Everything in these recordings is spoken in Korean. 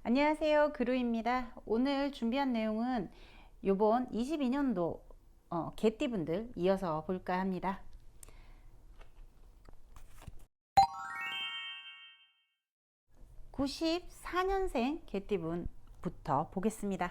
안녕하세요. 그루입니다. 오늘 준비한 내용은 요번 22년도 개띠분들 이어서 볼까 합니다. 94년생 개띠분부터 보겠습니다.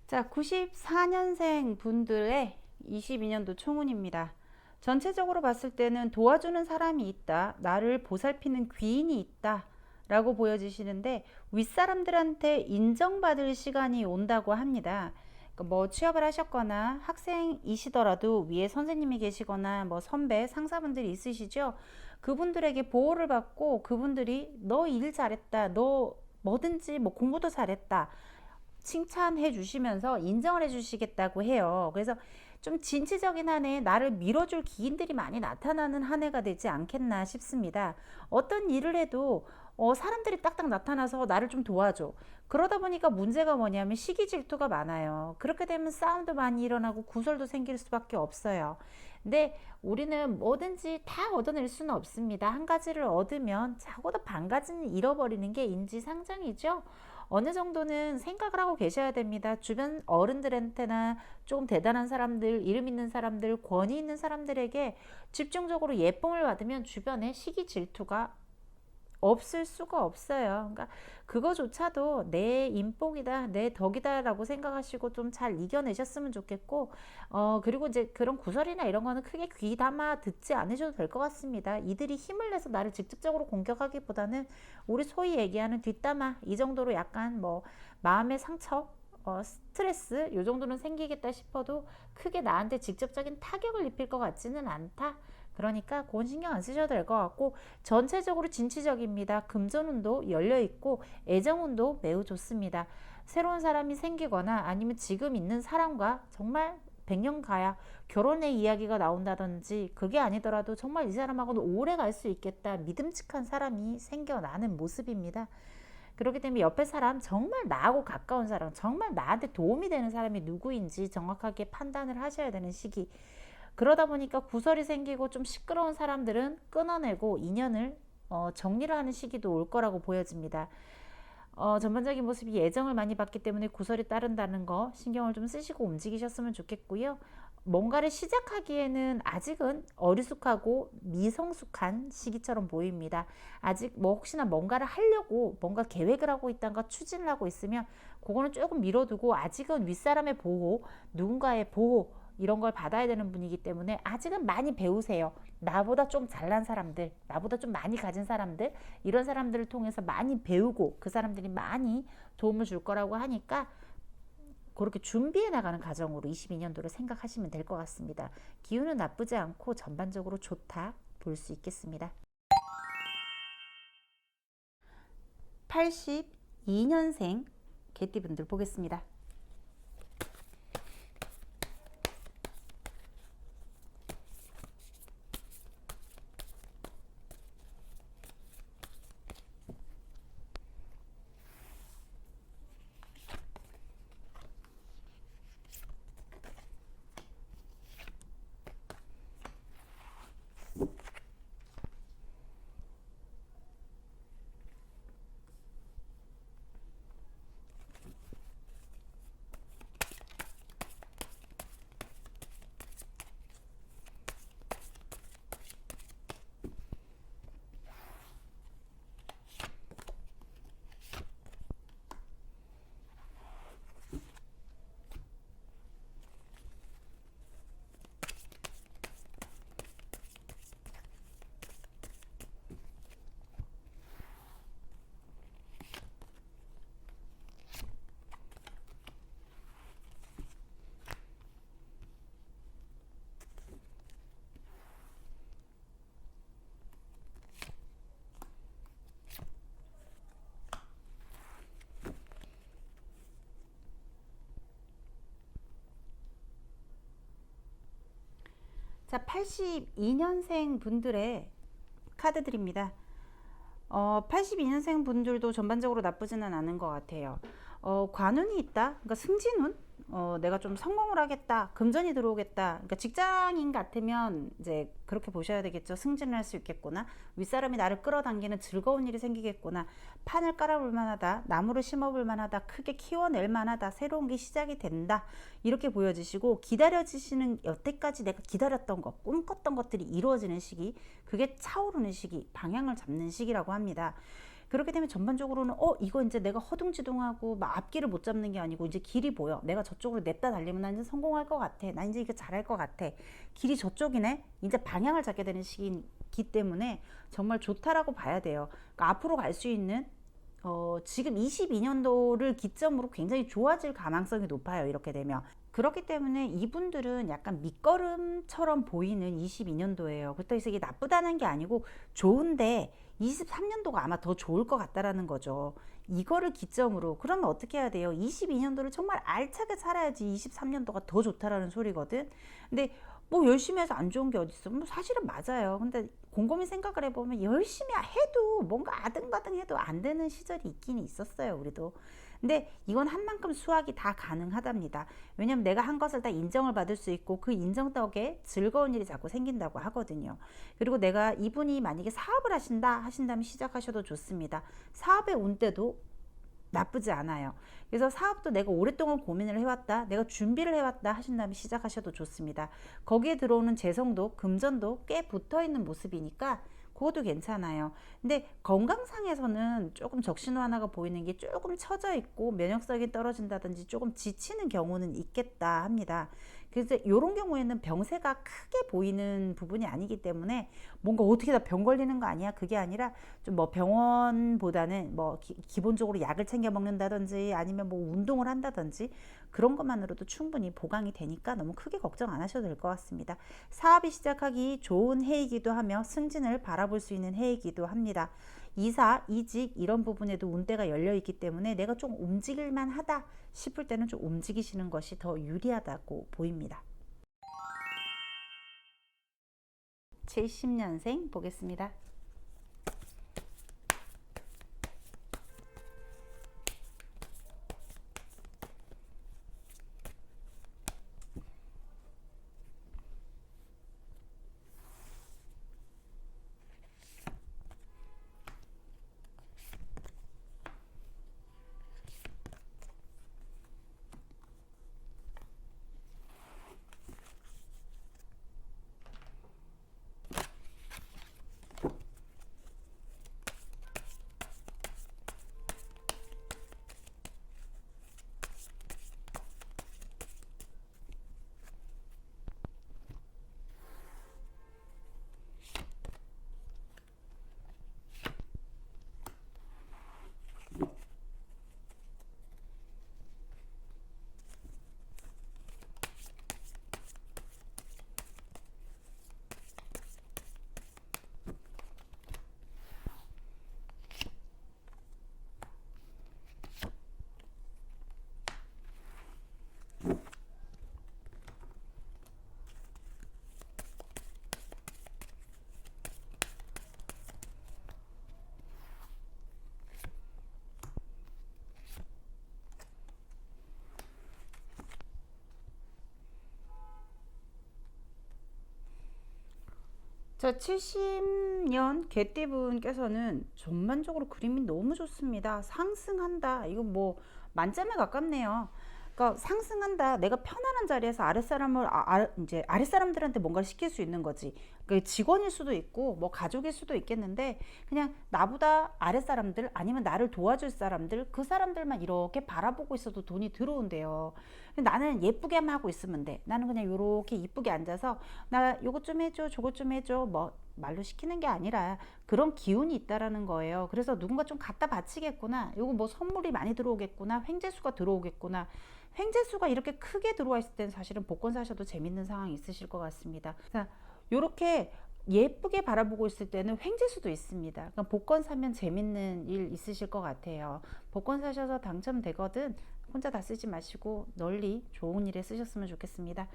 자, 94년생 분들의 22년도 총운입니다. 전체적으로 봤을 때는 도와주는 사람이 있다, 나를 보살피는 귀인이 있다 라고 보여지시는데, 윗사람들한테 인정받을 시간이 온다고 합니다. 뭐 취업을 하셨거나 학생이시더라도 위에 선생님이 계시거나 뭐 선배, 상사분들이 있으시죠. 그분들에게 보호를 받고 그분들이 너 일 잘했다, 너 뭐든지 뭐 공부도 잘했다 칭찬해 주시면서 인정을 해 주시겠다고 해요. 그래서 좀 진취적인 한 해, 나를 밀어줄 기인들이 많이 나타나는 한 해가 되지 않겠나 싶습니다. 어떤 일을 해도 사람들이 딱딱 나타나서 나를 좀 도와줘. 그러다 보니까 문제가 뭐냐면 시기 질투가 많아요. 그렇게 되면 싸움도 많이 일어나고 구설도 생길 수밖에 없어요. 근데 우리는 뭐든지 다 얻어낼 수는 없습니다. 한 가지를 얻으면 자고도 반 가지는 잃어버리는 게 인지상정이죠. 어느 정도는 생각을 하고 계셔야 됩니다. 주변 어른들한테나 조금 대단한 사람들, 이름 있는 사람들, 권위 있는 사람들에게 집중적으로 예쁨을 받으면 주변에 시기 질투가 없을 수가 없어요. 그러니까 그거조차도 내 인복이다, 내 덕이다라고 생각하시고 좀 잘 이겨내셨으면 좋겠고, 그리고 이제 그런 구설이나 이런 거는 크게 귀 담아 듣지 않으셔도 될 것 같습니다. 이들이 힘을 내서 나를 직접적으로 공격하기보다는 우리 소위 얘기하는 뒷담화 이 정도로 약간 뭐 마음의 상처, 스트레스 요 정도는 생기겠다 싶어도 크게 나한테 직접적인 타격을 입힐 것 같지는 않다. 그러니까 그건 신경 안 쓰셔도 될 것 같고, 전체적으로 진취적입니다. 금전운도 열려있고 애정운도 매우 좋습니다. 새로운 사람이 생기거나 아니면 지금 있는 사람과 정말 백년 가야 결혼의 이야기가 나온다든지, 그게 아니더라도 정말 이 사람하고는 오래 갈 수 있겠다 믿음직한 사람이 생겨나는 모습입니다. 그렇기 때문에 옆에 사람, 정말 나하고 가까운 사람, 정말 나한테 도움이 되는 사람이 누구인지 정확하게 판단을 하셔야 되는 시기. 그러다 보니까 구설이 생기고 좀 시끄러운 사람들은 끊어내고 인연을 정리를 하는 시기도 올 거라고 보여집니다. 전반적인 모습이 애정을 많이 받기 때문에 구설이 따른다는 거 신경을 좀 쓰시고 움직이셨으면 좋겠고요. 뭔가를 시작하기에는 아직은 어리숙하고 미성숙한 시기처럼 보입니다. 아직 뭐 혹시나 뭔가를 하려고 뭔가 계획을 하고 있다가 추진을 하고 있으면 그거는 조금 미뤄두고, 아직은 윗사람의 보호, 누군가의 보호 이런 걸 받아야 되는 분이기 때문에 아직은 많이 배우세요. 나보다 좀 잘난 사람들, 나보다 좀 많이 가진 사람들, 이런 사람들을 통해서 많이 배우고 그 사람들이 많이 도움을 줄 거라고 하니까 그렇게 준비해 나가는 과정으로 22년도를 생각하시면 될 것 같습니다. 기운은 나쁘지 않고 전반적으로 좋다 볼 수 있겠습니다. 82년생 개띠분들 보겠습니다. 자, 82년생 분들의 카드들입니다. 82년생 분들도 전반적으로 나쁘지는 않은 것 같아요. 관운이 있다. 그러니까 승진운. 내가 좀 성공을 하겠다. 금전이 들어오겠다. 그러니까 직장인 같으면 이제 그렇게 보셔야 되겠죠. 승진을 할 수 있겠구나. 윗사람이 나를 끌어당기는 즐거운 일이 생기겠구나. 판을 깔아볼 만하다. 나무를 심어볼 만하다. 크게 키워낼 만하다. 새로운 게 시작이 된다. 이렇게 보여지시고, 기다려지시는 여태까지 내가 기다렸던 것, 꿈꿨던 것들이 이루어지는 시기, 그게 차오르는 시기, 방향을 잡는 시기라고 합니다. 그렇게 되면 전반적으로는 이거 이제 내가 허둥지둥하고 막 앞길을 못 잡는 게 아니고 이제 길이 보여. 내가 저쪽으로 냅다 달리면 난 이제 성공할 것 같아. 난 이제 이거 잘할 것 같아. 길이 저쪽이네. 이제 방향을 잡게 되는 시기이기 때문에 정말 좋다라고 봐야 돼요. 그러니까 앞으로 갈 수 있는 지금 22년도를 기점으로 굉장히 좋아질 가능성이 높아요. 이렇게 되면. 그렇기 때문에 이분들은 약간 밑거름처럼 보이는 22년도예요. 그렇다고 해서 이게 나쁘다는 게 아니고 좋은데 23년도가 아마 더 좋을 것 같다라는 거죠. 이거를 기점으로. 그러면 어떻게 해야 돼요? 22년도를 정말 알차게 살아야지 23년도가 더 좋다라는 소리거든. 근데 뭐 열심히 해서 안 좋은 게 어딨어? 뭐 사실은 맞아요. 근데 곰곰이 생각을 해보면 열심히 해도 뭔가 아등바등해도 안 되는 시절이 있긴 있었어요. 우리도. 근데 이건 한 만큼 수확이 다 가능하답니다. 왜냐면 내가 한 것을 다 인정을 받을 수 있고 그 인정 덕에 즐거운 일이 자꾸 생긴다고 하거든요. 그리고 내가 이분이 만약에 사업을 하신다면 시작하셔도 좋습니다. 사업의 운때도 나쁘지 않아요. 그래서 사업도 내가 오랫동안 고민을 해왔다, 내가 준비를 해왔다 하신 다음에 시작하셔도 좋습니다. 거기에 들어오는 재성도 금전도 꽤 붙어있는 모습이니까 그것도 괜찮아요. 근데 건강상에서는 조금 적신호하나가 보이는 게 조금 처져 있고 면역력이 떨어진다든지 조금 지치는 경우는 있겠다 합니다. 그래서 이런 경우에는 병세가 크게 보이는 부분이 아니기 때문에 뭔가 어떻게 다 병 걸리는 거 아니야? 그게 아니라 좀 뭐 병원보다는 뭐 기본적으로 약을 챙겨 먹는다든지 아니면 뭐 운동을 한다든지 그런 것만으로도 충분히 보강이 되니까 너무 크게 걱정 안 하셔도 될 것 같습니다. 사업이 시작하기 좋은 해이기도 하며 승진을 바라볼 수 있는 해이기도 합니다. 이사, 이직 이런 부분에도 운대가 열려 있기 때문에 내가 좀 움직일만 하다 싶을 때는 좀 움직이시는 것이 더 유리하다고 보입니다. 70년생 보겠습니다. 자, 70년 개띠분께서는 전반적으로 그림이 너무 좋습니다. 상승한다. 이거 뭐 만점에 가깝네요. 그러니까 상승한다. 내가 편안한 자리에서 이제 아랫사람들한테 뭔가를 시킬 수 있는 거지. 그 직원일 수도 있고 뭐 가족일 수도 있겠는데 그냥 나보다 아랫사람들 아니면 나를 도와줄 사람들 그 사람들만 이렇게 바라보고 있어도 돈이 들어온대요. 나는 예쁘게만 하고 있으면 돼. 나는 그냥 이렇게 이쁘게 앉아서 나 요것 좀 해줘 저것 좀 해줘 뭐 말로 시키는 게 아니라 그런 기운이 있다라는 거예요. 그래서 누군가 좀 갖다 바치겠구나. 요거 뭐 선물이 많이 들어오겠구나. 횡재수가 들어오겠구나. 횡재수가 이렇게 크게 들어와 있을 때는 사실은 복권 사셔도 재밌는 상황이 있으실 것 같습니다. 자, 요렇게 예쁘게 바라보고 있을 때는 횡재수도 있습니다. 그러니까 복권 사면 재밌는 일 있으실 것 같아요. 복권 사셔서 당첨되거든 혼자 다 쓰지 마시고 널리 좋은 일에 쓰셨으면 좋겠습니다.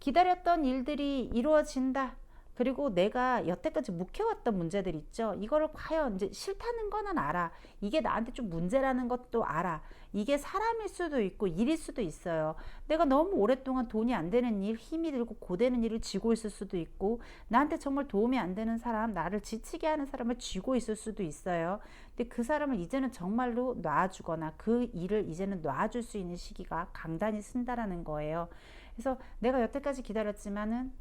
기다렸던 일들이 이루어진다. 그리고 내가 여태까지 묵혀왔던 문제들 있죠. 이거를 과연 이제 싫다는 거는 알아. 이게 나한테 좀 문제라는 것도 알아. 이게 사람일 수도 있고 일일 수도 있어요. 내가 너무 오랫동안 돈이 안 되는 일, 힘이 들고 고되는 일을 쥐고 있을 수도 있고, 나한테 정말 도움이 안 되는 사람, 나를 지치게 하는 사람을 쥐고 있을 수도 있어요. 근데 그 사람을 이제는 정말로 놔주거나 그 일을 이제는 놔줄 수 있는 시기가 강단이 쓴다라는 거예요. 그래서 내가 여태까지 기다렸지만은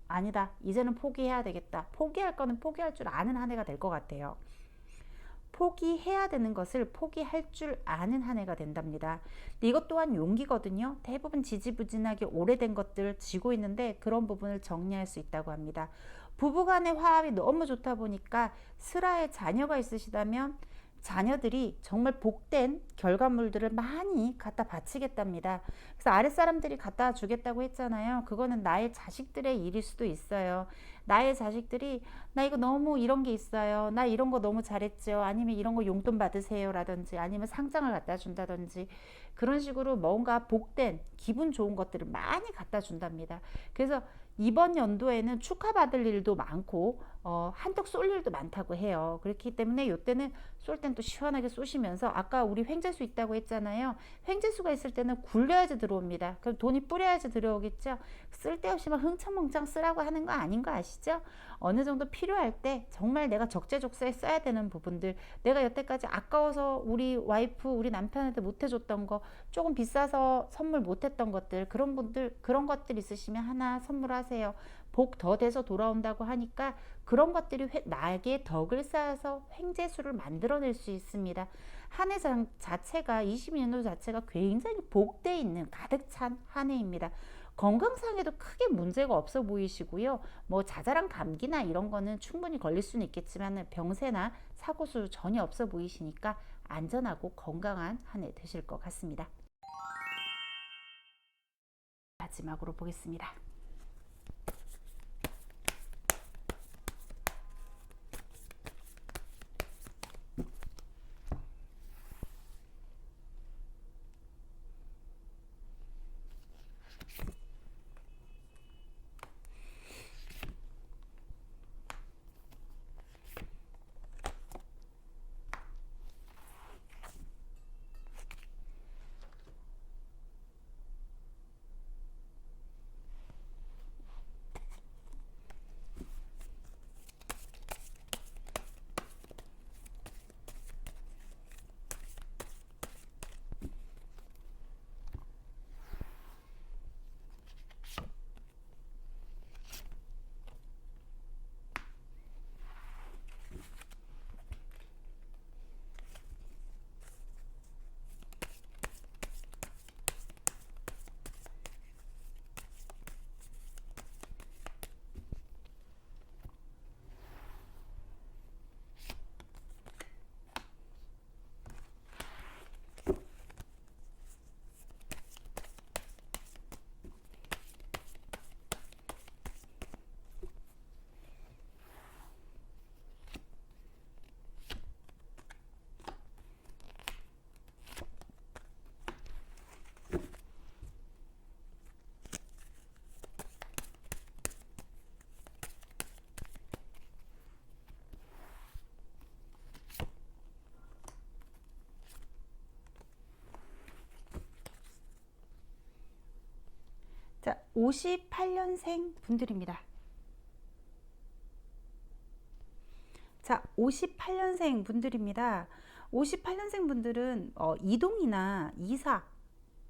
아니다. 이제는 포기해야 되겠다. 포기할 거는 포기할 줄 아는 한 해가 될 것 같아요. 포기해야 되는 것을 포기할 줄 아는 한 해가 된답니다. 근데 이것 또한 용기거든요. 대부분 지지부진하게 오래된 것들을 쥐고 있는데 그런 부분을 정리할 수 있다고 합니다. 부부간의 화합이 너무 좋다 보니까 슬하에 자녀가 있으시다면 자녀들이 정말 복된 결과물들을 많이 갖다 바치겠답니다. 그래서 아랫사람들이 갖다 주겠다고 했잖아요. 그거는 나의 자식들의 일일 수도 있어요. 나의 자식들이 나 이거 너무 이런 게 있어요. 나 이런 거 너무 잘했죠. 아니면 이런 거 용돈 받으세요. 라든지 아니면 상장을 갖다 준다든지 그런 식으로 뭔가 복된 기분 좋은 것들을 많이 갖다 준답니다. 그래서 이번 연도에는 축하받을 일도 많고 한턱 쏠 일도 많다고 해요. 그렇기 때문에 이때는 쏠 땐 또 시원하게 쏘시면서 아까 우리 횡재수 있다고 했잖아요. 횡재수가 있을 때는 굴려야지 들어옵니다. 그럼 돈이 뿌려야지 들어오겠죠. 쓸데없이 막 흥청망청 쓰라고 하는 거 아닌 거 아시죠? 어느 정도 필요할 때 정말 내가 적재적소에 써야 되는 부분들, 내가 여태까지 아까워서 우리 와이프 우리 남편한테 못 해줬던 거, 조금 비싸서 선물 못 했던 것들, 그런 분들 그런 것들 있으시면 하나 선물하세요. 복 더 돼서 돌아온다고 하니까 그런 것들이 나에게 덕을 쌓아서 횡재수를 만들어낼 수 있습니다. 한 해 자체가 22년도 자체가 굉장히 복돼 있는 가득 찬 한 해입니다. 건강상에도 크게 문제가 없어 보이시고요. 뭐 자잘한 감기나 이런 거는 충분히 걸릴 수는 있겠지만 병세나 사고수 전혀 없어 보이시니까 안전하고 건강한 한 해 되실 것 같습니다. 마지막으로 보겠습니다. 자, 58년생 분들입니다. 자, 58년생 분들입니다. 58년생 분들은 이동이나 이사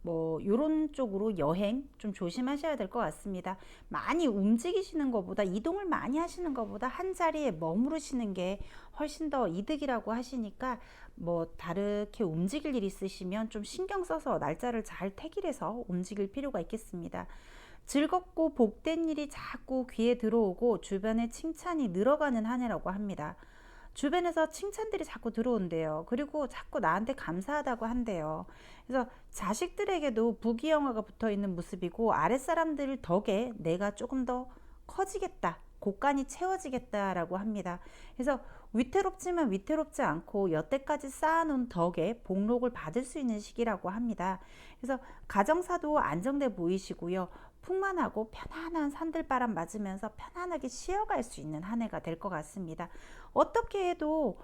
뭐 요런 쪽으로 여행 좀 조심하셔야 될 것 같습니다. 많이 움직이시는 것보다, 이동을 많이 하시는 것보다 한 자리에 머무르시는 게 훨씬 더 이득이라고 하시니까 뭐 다르게 움직일 일 있으시면 좀 신경 써서 날짜를 잘 택일해서 움직일 필요가 있겠습니다. 즐겁고 복된 일이 자꾸 귀에 들어오고 주변에 칭찬이 늘어가는 한 해라고 합니다. 주변에서 칭찬들이 자꾸 들어온대요. 그리고 자꾸 나한테 감사하다고 한대요. 그래서 자식들에게도 부귀영화가 붙어 있는 모습이고 아랫사람들 덕에 내가 조금 더 커지겠다, 곳간이 채워지겠다라고 합니다. 그래서 위태롭지만 위태롭지 않고 여태까지 쌓아놓은 덕에 복록을 받을 수 있는 시기라고 합니다. 그래서 가정사도 안정돼 보이시고요. 풍만하고 편안한 산들바람 맞으면서 편안하게 쉬어갈 수 있는 한 해가 될 것 같습니다. 어떻게 해도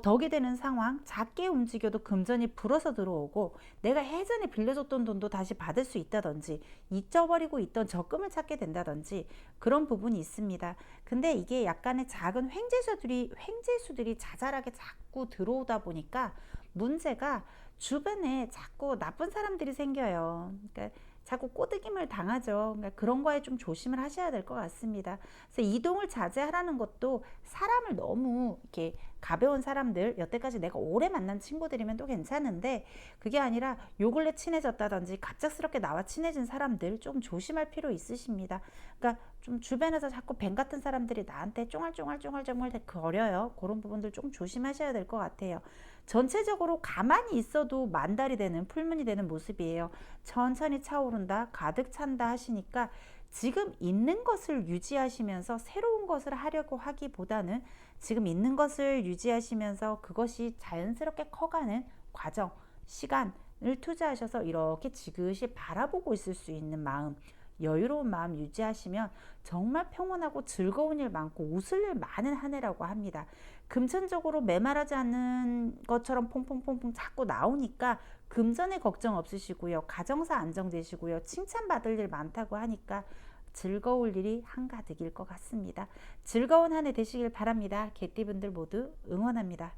덕이 되는 상황, 작게 움직여도 금전이 불어서 들어오고 내가 예전에 빌려줬던 돈도 다시 받을 수 있다든지 잊어버리고 있던 적금을 찾게 된다든지 그런 부분이 있습니다. 근데 이게 약간의 작은 횡재수들이 자잘하게 자꾸 들어오다 보니까 문제가 주변에 자꾸 나쁜 사람들이 생겨요. 그러니까 자꾸 꼬드김을 당하죠. 그러니까 그런 거에 좀 조심을 하셔야 될 것 같습니다. 그래서 이동을 자제하라는 것도 사람을 너무 이렇게 가벼운 사람들, 여태까지 내가 오래 만난 친구들이면 또 괜찮은데 그게 아니라 요 근래 친해졌다든지 갑작스럽게 나와 친해진 사람들 좀 조심할 필요 있으십니다. 그러니까 좀 주변에서 자꾸 뱀 같은 사람들이 나한테 쫑알쫑알쫑알쫑알 거려요. 그런 부분들 좀 조심하셔야 될 것 같아요. 전체적으로 가만히 있어도 만달이 되는 풀문이 되는 모습이에요. 천천히 차오른다, 가득 찬다 하시니까 지금 있는 것을 유지하시면서 새로운 것을 하려고 하기보다는 지금 있는 것을 유지하시면서 그것이 자연스럽게 커가는 과정, 시간을 투자하셔서 이렇게 지그시 바라보고 있을 수 있는 마음, 여유로운 마음 유지하시면 정말 평온하고 즐거운 일 많고 웃을 일 많은 한 해라고 합니다. 금전적으로 메말하지 않는 것처럼 퐁퐁퐁퐁 자꾸 나오니까 금전에 걱정 없으시고요. 가정사 안정되시고요. 칭찬받을 일 많다고 하니까 즐거울 일이 한가득일 것 같습니다. 즐거운 한 해 되시길 바랍니다. 개띠분들 모두 응원합니다.